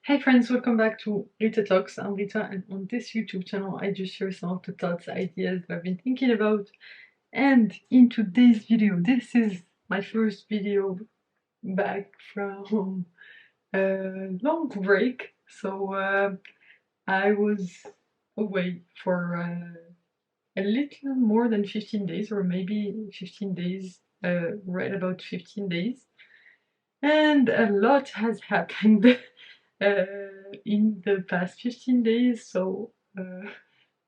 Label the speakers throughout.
Speaker 1: Hey friends, welcome back to Rita Talks. I'm Rita, and on this YouTube channel I just share some of the thoughts, ideas that I've been thinking about. And in today's video, this is my first video back from a long break. So I was away for a little more than 15 days, or maybe 15 days, right about 15 days. And a lot has happened in the past 15 days. So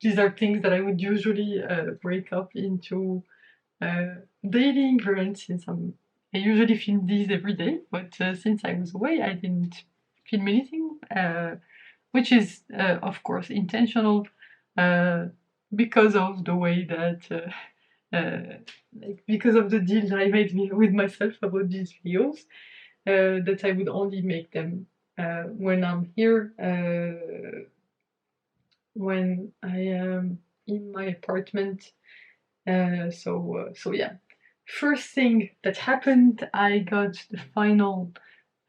Speaker 1: these are things that I would usually break up into daily increments I usually film these every day, but since I was away, I didn't film anything, which is of course intentional because of the way that because of the deal that I made with myself about these videos, that I would only make them when I'm here, when I am in my apartment. So yeah. First thing that happened, I got the final,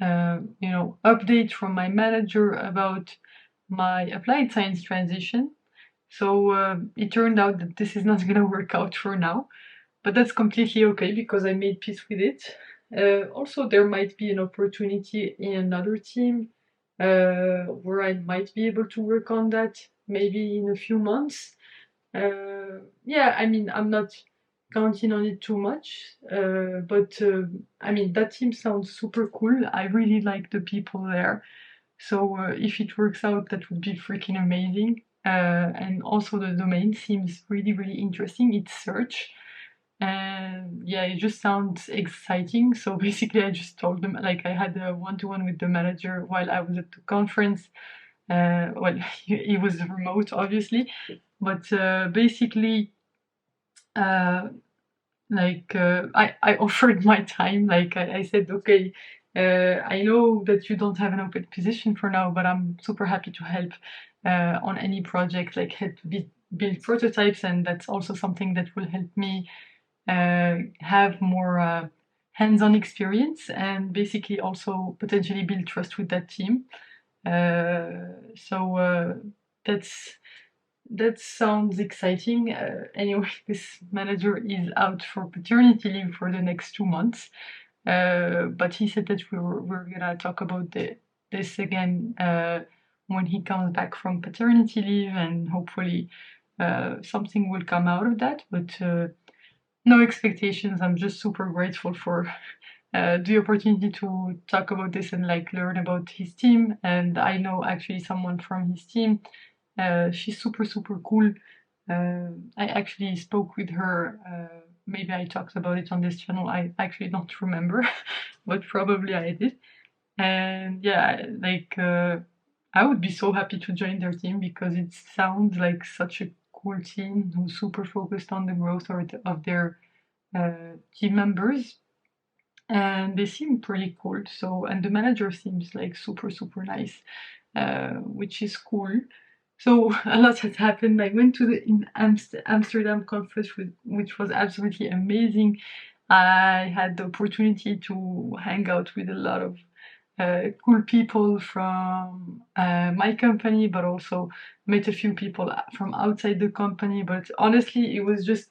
Speaker 1: update from my manager about my applied science transition. So it turned out that this is not gonna work out for now, but that's completely okay because I made peace with it. Also, there might be an opportunity in another team where I might be able to work on that maybe in a few months. Yeah, I mean, I'm not counting on it too much, but I mean, that team sounds super cool. I really like the people there. So if it works out, that would be freaking amazing. And also the domain seems really, really interesting. It's search. And yeah, it just sounds exciting. So basically, I just told them, like, I had a one-to-one with the manager while I was at the conference. Well, he was remote, obviously, but basically, uh, I offered my time. Like I said, okay, I know that you don't have an open position for now, but I'm super happy to help on any project, like help build prototypes, and that's also something that will help me have more hands-on experience and basically also potentially build trust with that team. So that's that sounds exciting. Anyway, this manager is out for paternity leave for the next 2 months, but he said that we're gonna talk about this again when he comes back from paternity leave, and hopefully something will come out of that. But no expectations. I'm just super grateful for the opportunity to talk about this and like learn about his team. And I know actually someone from his team. She's super super cool. I actually spoke with her. Maybe I talked about it on this channel. I actually don't remember, but probably I did. And yeah, I would be so happy to join their team because it sounds like such a cool team who's super focused on the growth of their team members, and they seem pretty cool. So, and the manager seems like super super nice, which is cool. So a lot has happened. I went to the Amsterdam conference, which was absolutely amazing. I had the opportunity to hang out with a lot of cool people from my company, but also met a few people from outside the company. But honestly, it was just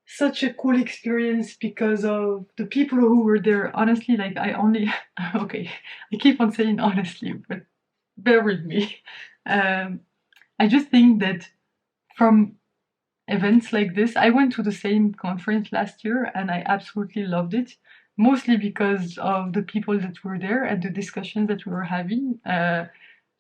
Speaker 1: such a cool experience because of the people who were there. Honestly, like I only okay, I keep on saying honestly, but bear with me. Um, I just think that from events like this, I went to the same conference last year and I absolutely loved it. Mostly because of the people that were there and the discussions that we were having. Uh,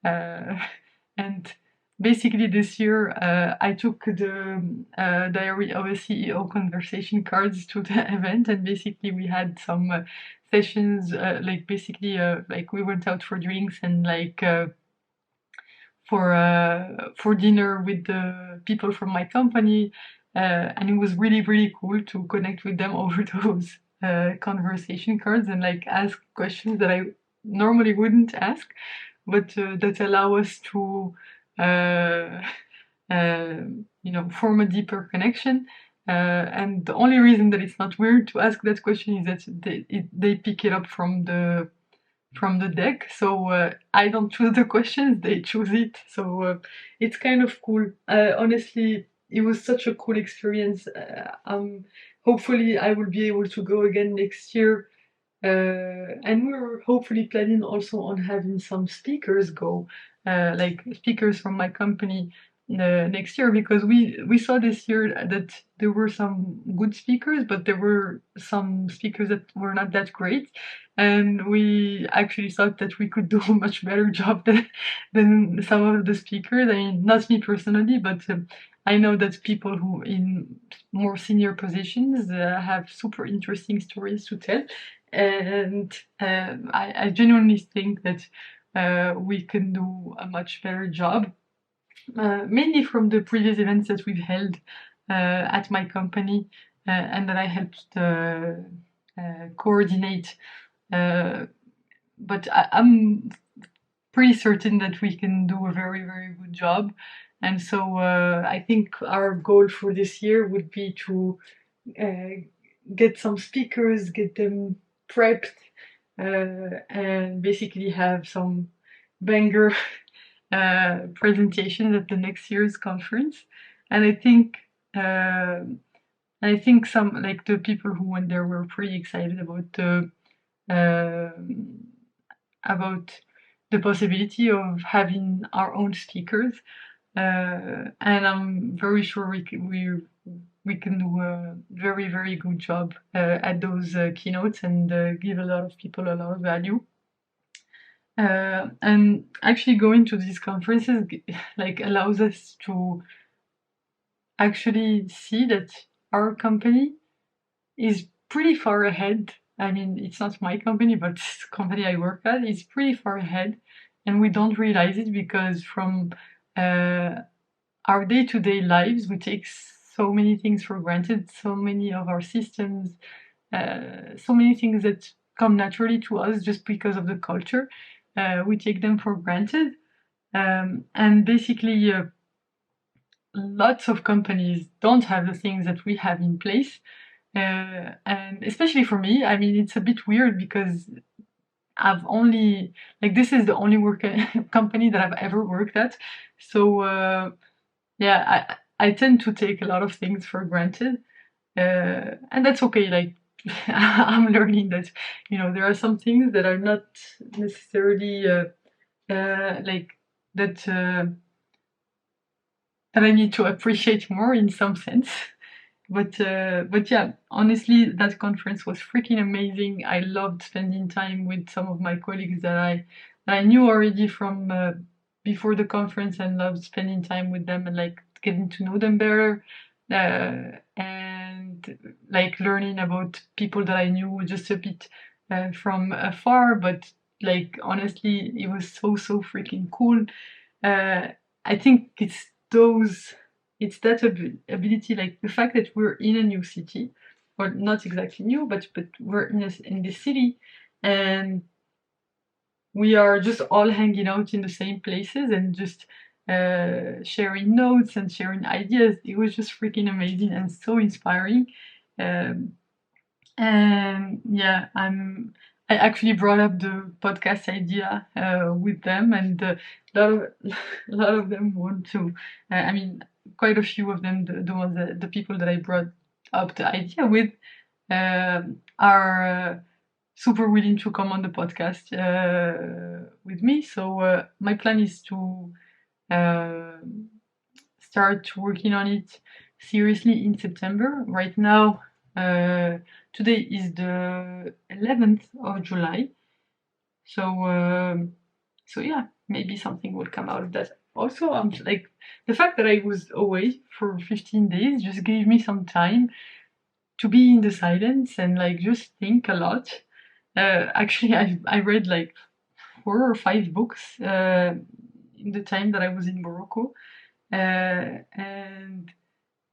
Speaker 1: and basically, this year I took the Diary of a CEO conversation cards to the event, and basically we had some sessions. Like we went out for drinks and for dinner with the people from my company, and it was really really cool to connect with them over those conversation cards and like ask questions that I normally wouldn't ask, but that allow us to uh, form a deeper connection. And the only reason that it's not weird to ask that question is that they pick it up from the from the deck. So I don't choose the questions; they choose it. So it's kind of cool. Honestly, it was such a cool experience. Hopefully, I will be able to go again next year. And we're hopefully planning also on having some speakers go, like speakers from my company next year, because we saw this year that there were some good speakers, but there were some speakers that were not that great, and we actually thought that we could do a much better job than some of the speakers. I mean, not me personally, but I know that people who in more senior positions have super interesting stories to tell, and I genuinely think that we can do a much better job, mainly from the previous events that we've held at my company and that I helped coordinate. Uh, but I'm pretty certain that we can do a very, very good job. And so I think our goal for this year would be to get some speakers, get them prepped, and basically have some banger presentations at the next year's conference. And uh, I think some like the people who went there were pretty excited um about the possibility of having our own speakers. And I'm very sure we can do a very, very good job at those keynotes and give a lot of people a lot of value. And actually going to these conferences like allows us to actually see that our company is pretty far ahead. I mean, it's not my company, but the company I work at is pretty far ahead, and we don't realize it because from uh, our day-to-day lives, we take so many things for granted, so many of our systems, so many things that come naturally to us just because of the culture. We take them for granted. And basically, lots of companies don't have the things that we have in place. And especially for me, I mean, it's a bit weird because I've only, like, this is the only work company that I've ever worked at. So, yeah, I tend to take a lot of things for granted. And that's okay. Like, I'm learning that, there are some things that are not necessarily like that I need to appreciate more in some sense. But yeah, honestly, that conference was freaking amazing. I loved spending time with some of my colleagues that I knew already from before the conference, and loved spending time with them and like getting to know them better, and like learning about people that I knew just a bit from afar. But like honestly, it was so freaking cool. Uh, I think it's that ability, like the fact that we're in a new city, or not exactly new, but we're in this city, and we are just all hanging out in the same places and just sharing notes and sharing ideas. It was just freaking amazing and so inspiring. Um, and yeah, I actually brought up the podcast idea with them, and a lot of a lot of them want to. I mean, quite a few of them, the ones the people that I brought up the idea with, are super willing to come on the podcast with me. So my plan is to uh, start working on it seriously in September. Right now, uh, today is the 11th of July. So, so yeah, maybe something will come out of that. Also, I'm like the fact that I was away for 15 days just gave me some time to be in the silence and like just think a lot. Actually, I read like 4 or 5 books in the time that I was in Morocco, and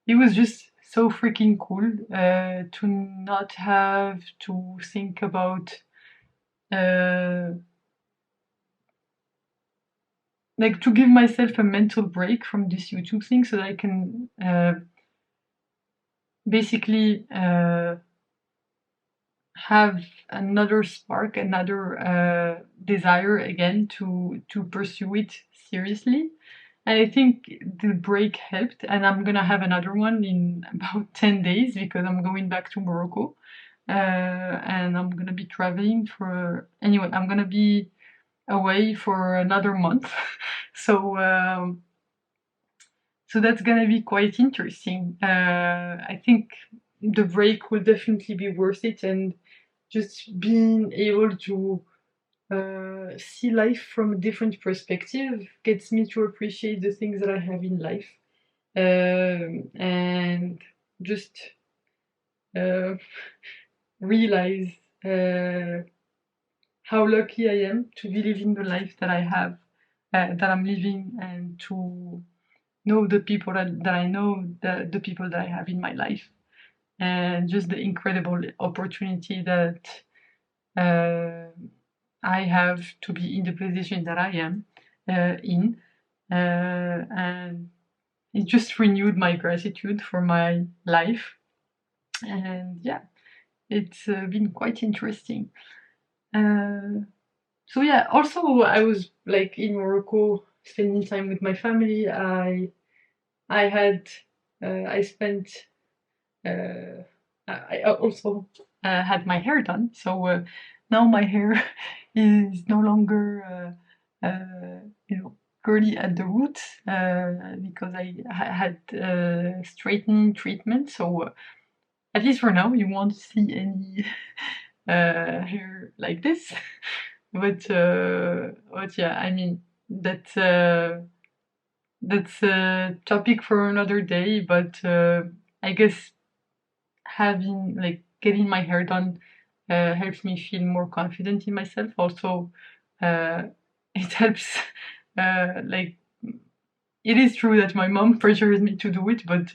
Speaker 1: it was just so freaking cool to not have to think about uh, like to give myself a mental break from this YouTube thing so that I can basically have another spark, another desire again to pursue it seriously. And I think the break helped, and I'm gonna have another one in about 10 days because I'm going back to Morocco. And I'm gonna be traveling for, anyway, I'm gonna be away for another month. So, so that's gonna be quite interesting. I think the break will definitely be worth it, and just being able to see life from a different perspective gets me to appreciate the things that I have in life. And just uh, realize how lucky I am to be living the life that I have, that I'm living, and to know the people that I know, the people that I have in my life, and just the incredible opportunity that uh, I have to be in the position that I am in. And it just renewed my gratitude for my life. And yeah, it's been quite interesting. So yeah, also I was like in Morocco spending time with my family. I had I spent I also had my hair done. So now my hair is no longer you know, curly at the roots because I had straightening treatment. So at least for now, you won't see any hair like this. But yeah, I mean that's a topic for another day. But I guess having like getting my hair done helps me feel more confident in myself. Also, uh, it helps. Like it is true that my mom pressures me to do it, but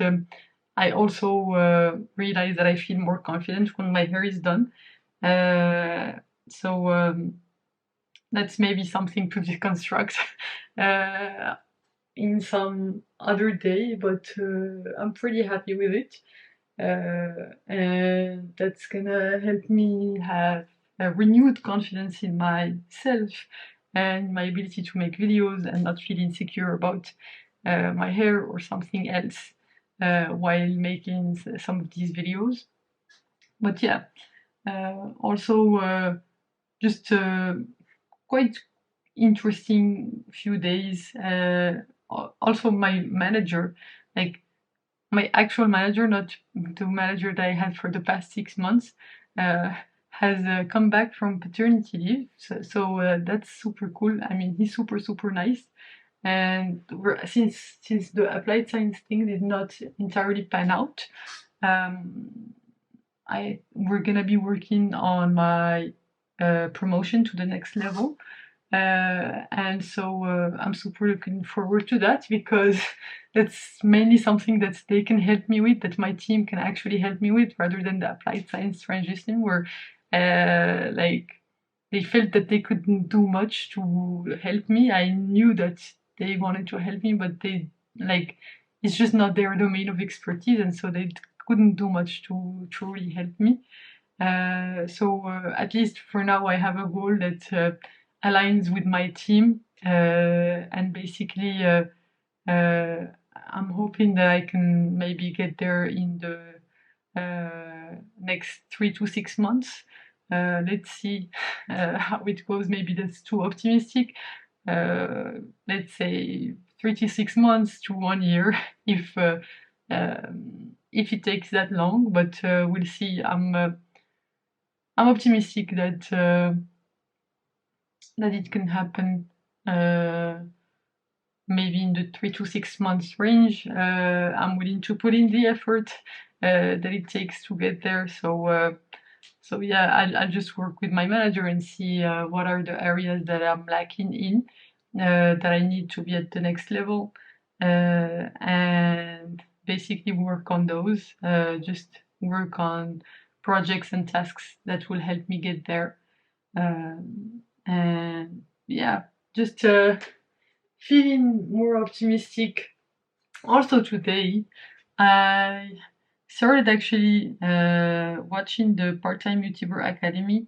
Speaker 1: I also realize that I feel more confident when my hair is done. So that's maybe something to deconstruct uh, in some other day, but I'm pretty happy with it. And that's gonna help me have a renewed confidence in myself and my ability to make videos and not feel insecure about my hair or something else while making some of these videos. But yeah, also just quite interesting few days. Also, my manager, like my actual manager, not the manager that I had for the past 6 months, uh, has come back from paternity leave. So that's super cool. I mean, he's super nice. And since the applied science thing did not entirely pan out, um, we're gonna be working on my promotion to the next level. And so I'm super looking forward to that because that's mainly something that they can help me with, that my team can actually help me with, rather than the applied science transition where like they felt that they couldn't do much to help me. I knew that they wanted to help me, but they like it's just not their domain of expertise, and so they couldn't do much to truly help me. So at least for now, I have a goal that aligns with my team, and basically, I'm hoping that I can maybe get there in the next 3 to 6 months. Let's see how it goes. Maybe that's too optimistic. Let's say 3 to 6 months to 1 year, if it takes that long. But we'll see. I'm optimistic that it can happen. Maybe in the 3 to 6 months range. I'm willing to put in the effort that it takes to get there. So yeah, I'll just work with my manager and see what are the areas that I'm lacking in, that I need to be at the next level, and basically work on those. Just work on projects and tasks that will help me get there. And yeah, just feeling more optimistic. Also today, I started actually watching the Part-Time YouTuber Academy,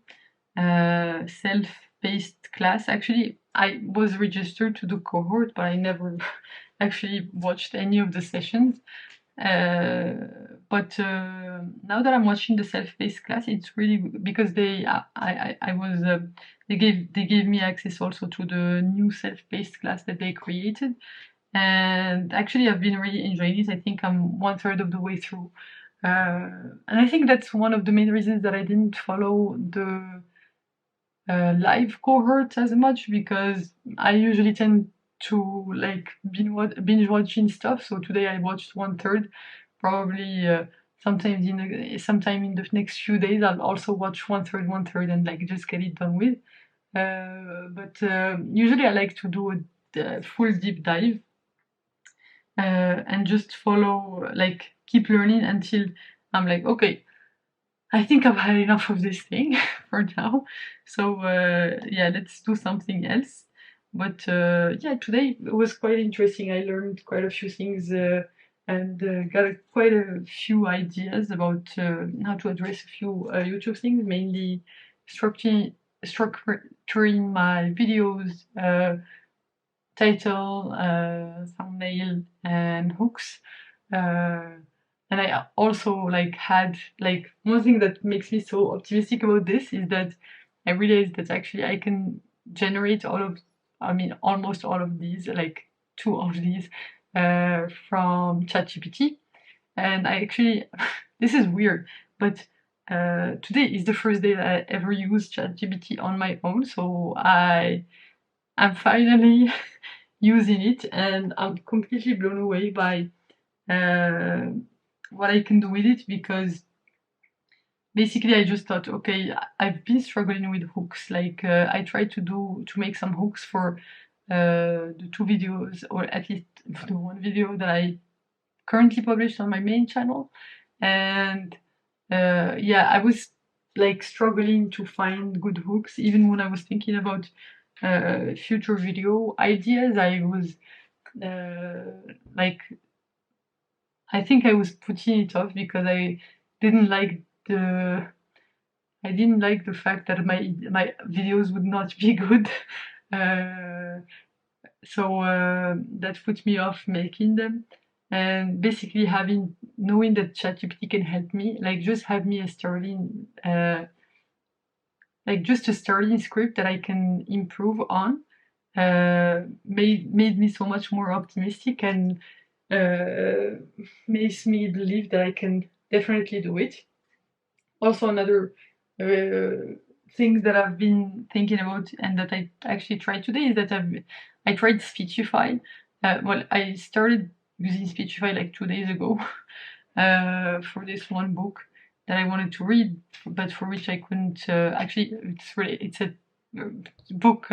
Speaker 1: self self-paced class. Actually, I was registered to the cohort, but I never actually watched any of the sessions. But now that I'm watching the self-paced class, it's really because I was they gave me access also to the new self-paced class that they created, and actually I've been really enjoying it. I think I'm 1/3 of the way through, and I think that's one of the main reasons that I didn't follow the live cohort as much, because I usually tend to like binge watching stuff. So today I watched 1/3. Probably sometime in the next few days I'll also watch 1/3 and like just get it done with. But usually I like to do a full deep dive and just follow, like keep learning until I'm like, okay, I think I've had enough of this thing for now. So yeah, let's do something else. But yeah, today it was quite interesting. I learned quite a few things and got quite a few ideas about how to address a few YouTube things, mainly structuring, structuring my videos, title, thumbnail, and hooks. Uh, and I also like had like one thing that makes me so optimistic about this is that I realized that actually I can generate almost all of these, like two of these, from ChatGPT. And I actually, this is weird, but today is the first day that I ever used ChatGPT on my own. So I'm finally using it, and I'm completely blown away by uh, what I can do with it, because basically I just thought, okay, I've been struggling with hooks. Like I tried to make some hooks for the two videos, or at least the one video that I currently published on my main channel, and yeah, I was like struggling to find good hooks. Even when I was thinking about future video ideas, I was like, I think I was putting it off because didn't like the I didn't like the fact that my videos would not be good. Uh, so that put me off making them. And basically knowing that ChatGPT can help me, like just have me a starting like just a starting script that I can improve on, made me so much more optimistic, and uh, makes me believe that I can definitely do it. Also, another thing that I've been thinking about and that I actually tried today is that I tried Speechify. Well, I started using Speechify like 2 days ago for this one book that I wanted to read, but for which I couldn't. Actually, it's a book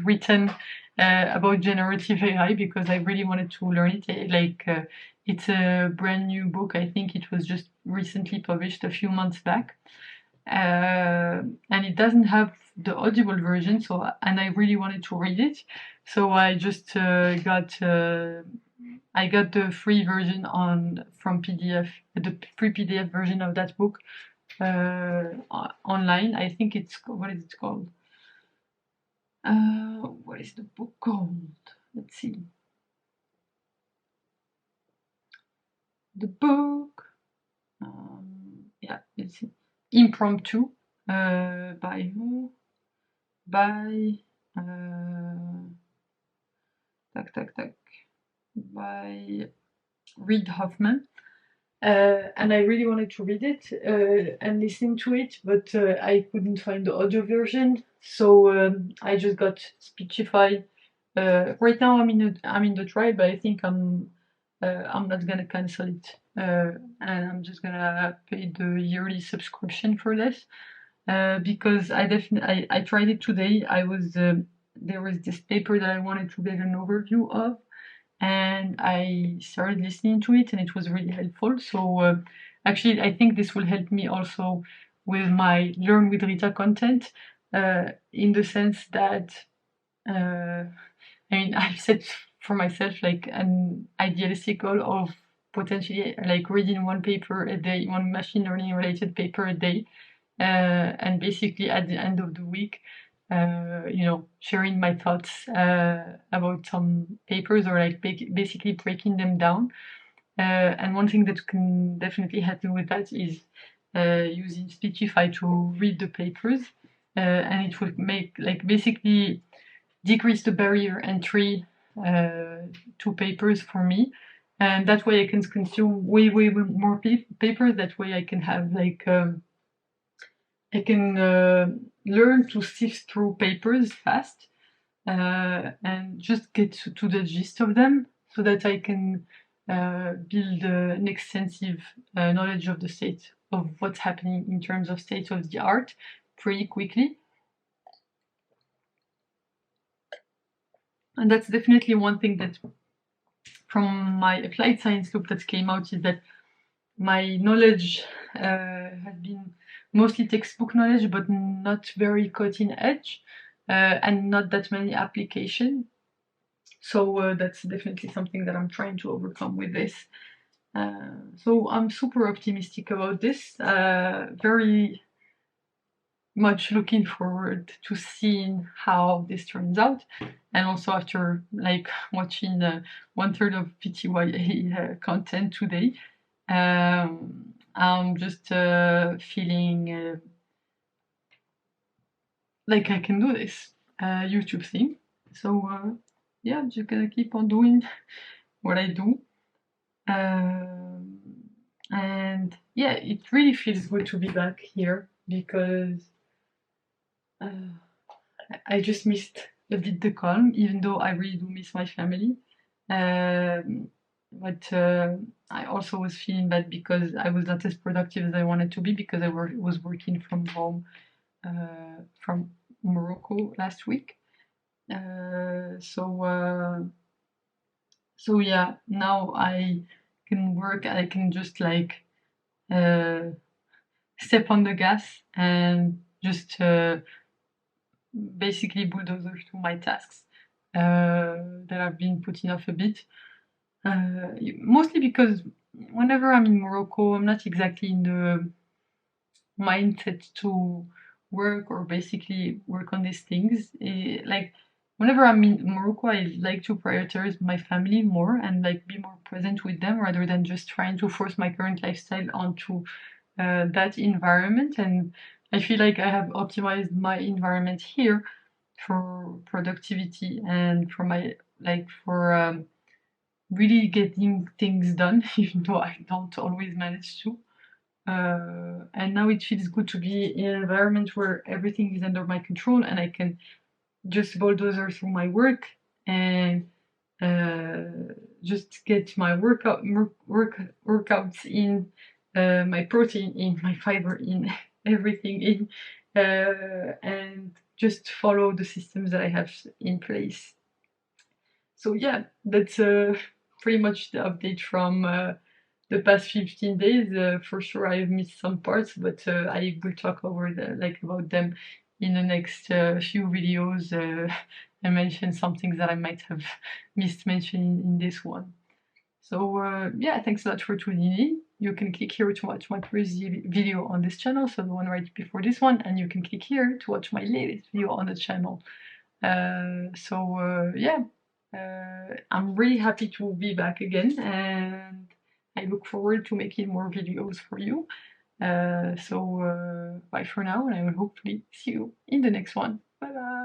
Speaker 1: written about generative AI, because I really wanted to learn it. It's a brand new book. I think it was just recently published a few months back, and it doesn't have the audible version. So, and I really wanted to read it, so I just got the free version from PDF, the free PDF version of that book online. I think what is it called? What is the book called? Let's see. The book. Yeah, it's Impromptu. By who? By by Reid Hoffman. And I really wanted to read it and listen to it, but I couldn't find the audio version, so I just got Speechify. Right now, I'm in the trial, but I think I'm not gonna cancel it, and I'm just gonna pay the yearly subscription for this, because I tried it today. There was this paper that I wanted to get an overview of, and I started listening to it, and it was really helpful. So actually, I think this will help me also with my Learn with Rita content, in the sense that I've set for myself like an idealistic goal of potentially like reading one paper a day, one machine learning related paper a day, and basically at the end of the week you know, sharing my thoughts about some papers, or like basically breaking them down. And one thing that can definitely help me with that is using Speechify to read the papers, and it will make, like, basically decrease the barrier entry to papers for me, and that way I can consume way more papers. That way I can have like I can learn to sift through papers fast, and just get to the gist of them, so that I can build an extensive knowledge of the state of what's happening in terms of state of the art pretty quickly. And that's definitely one thing that from my applied science loop that came out, is that my knowledge has been mostly textbook knowledge, but not very cutting edge, and not that many application. So that's definitely something that I'm trying to overcome with this. So I'm super optimistic about this. Very much looking forward to seeing how this turns out, and also after like watching 1/3 of PTYA content today, I'm just feeling like I can do this YouTube thing. So yeah, I'm just gonna keep on doing what I do. And yeah, it really feels good to be back here, because I just missed a bit the calm, even though I really do miss my family. But I also was feeling bad because I was not as productive as I wanted to be, because I was working from home from Morocco last week. So yeah, now I can work. I can just like uh, step on the gas and just basically bulldozer through my tasks that I've been putting off a bit. Mostly because whenever I'm in Morocco, I'm not exactly in the mindset to work or basically work on these things. Like whenever I'm in Morocco, I like to prioritize my family more and like be more present with them, rather than just trying to force my current lifestyle onto that environment. And I feel like I have optimized my environment here for productivity and for my for really getting things done, even though I don't always manage to. And now it feels good to be in an environment where everything is under my control and I can just bulldozer through my work and just get my workouts in, my protein in, my fiber in, everything in, and just follow the systems that I have in place. So yeah, that's pretty much the update from the past 15 days. For sure, I've missed some parts, but I will talk about them in the next few videos. I mention some things that I might have missed mentioning in this one. So yeah, thanks a lot for tuning in. You can click here to watch my previous video on this channel, so the one right before this one, and you can click here to watch my latest video on the channel. Yeah, I'm really happy to be back again, and I look forward to making more videos for you. Bye for now, and I will hopefully see you in the next one. Bye bye.